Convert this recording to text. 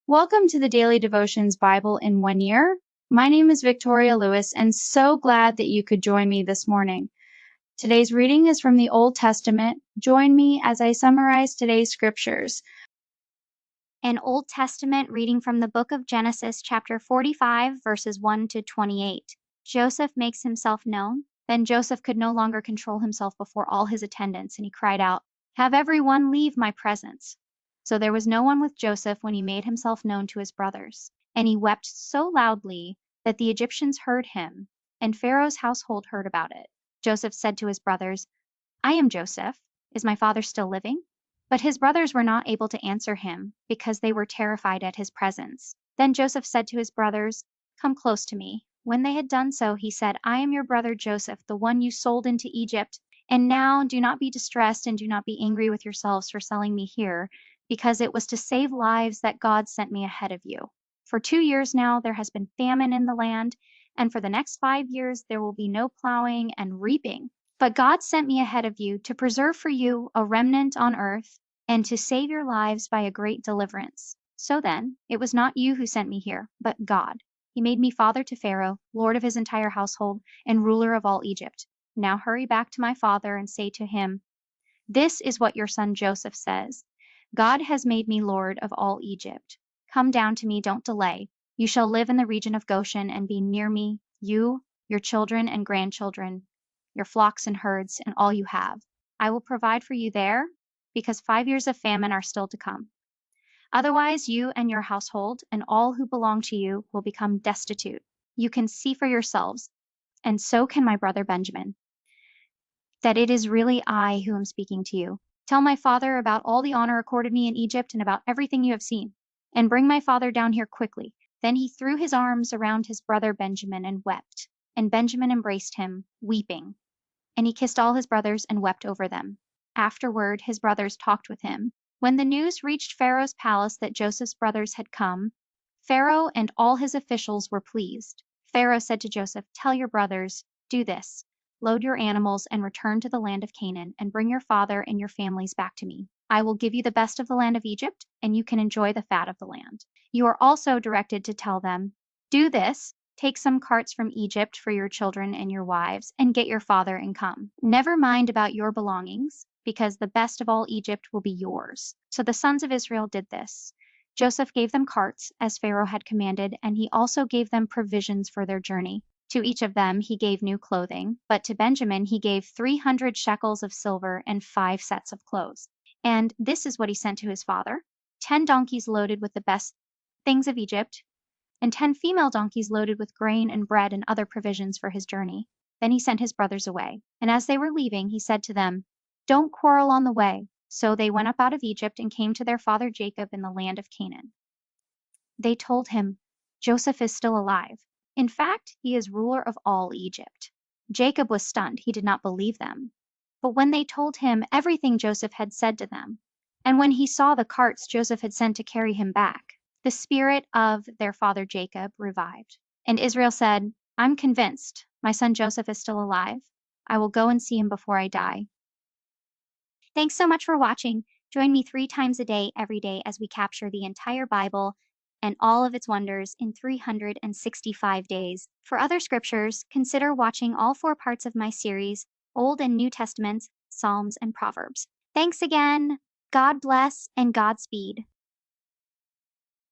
Welcome to the Daily Devotions Bible in 1 year. My name is Victoria Lewis, and so glad that you could join me this morning. Today's reading is from the Old Testament. Join me as I summarize today's scriptures. An Old Testament reading from the book of Genesis, chapter 45, verses 1 to 28. Joseph makes himself known. Then Joseph could no longer control himself before all his attendants, and he cried out, "Have everyone leave my presence." So there was no one with Joseph when he made himself known to his brothers. And he wept so loudly that the Egyptians heard him, and Pharaoh's household heard about it. Joseph said to his brothers, "I am Joseph. Is my father still living?" But his brothers were not able to answer him, because they were terrified at his presence. Then Joseph said to his brothers, "Come close to me." When they had done so, he said, "I am your brother Joseph, the one you sold into Egypt. And now do not be distressed and do not be angry with yourselves for selling me here, because it was to save lives that God sent me ahead of you. For 2 years now there has been famine in the land, and for the next 5 years there will be no plowing and reaping. But God sent me ahead of you to preserve for you a remnant on earth and to save your lives by a great deliverance. So then, it was not you who sent me here, but God. He made me father to Pharaoh, lord of his entire household, and ruler of all Egypt. Now hurry back to my father and say to him, 'This is what your son Joseph says. God has made me lord of all Egypt. Come down to me, don't delay. You shall live in the region of Goshen and be near me, you, your children and grandchildren, your flocks and herds, and all you have. I will provide for you there, because 5 years of famine are still to come. Otherwise, you and your household and all who belong to you will become destitute. You can see for yourselves, and so can my brother Benjamin, that it is really I who am speaking to you. Tell my father about all the honor accorded me in Egypt and about everything you have seen, and bring my father down here quickly." Then he threw his arms around his brother Benjamin and wept, and Benjamin embraced him, weeping. And he kissed all his brothers and wept over them. Afterward, his brothers talked with him. When the news reached Pharaoh's palace that Joseph's brothers had come, Pharaoh and all his officials were pleased. Pharaoh said to Joseph, "Tell your brothers, do this. Load your animals and return to the land of Canaan, and bring your father and your families back to me. I will give you the best of the land of Egypt, and you can enjoy the fat of the land." You are also directed to tell them, "Do this. Take some carts from Egypt for your children and your wives, and get your father and come. Never mind about your belongings, because the best of all Egypt will be yours." So the sons of Israel did this. Joseph gave them carts, as Pharaoh had commanded, and he also gave them provisions for their journey. To each of them he gave new clothing, but to Benjamin he gave 300 shekels of silver and 5 sets of clothes. And this is what he sent to his father: 10 donkeys loaded with the best things of Egypt, and 10 female donkeys loaded with grain and bread and other provisions for his journey. Then he sent his brothers away. And as they were leaving, he said to them, "Don't quarrel on the way." So they went up out of Egypt and came to their father Jacob in the land of Canaan. They told him, "Joseph is still alive. In fact, he is ruler of all Egypt." Jacob was stunned. He did not believe them. But when they told him everything Joseph had said to them, and when he saw the carts Joseph had sent to carry him back, the spirit of their father Jacob revived. And Israel said, "I'm convinced my son Joseph is still alive. I will go and see him before I die." Thanks so much for watching. Join me 3 times a day, every day, as we capture the entire Bible and all of its wonders in 365 days. For other scriptures, consider watching all 4 parts of my series, Old and New Testaments, Psalms, and Proverbs. Thanks again. God bless and Godspeed.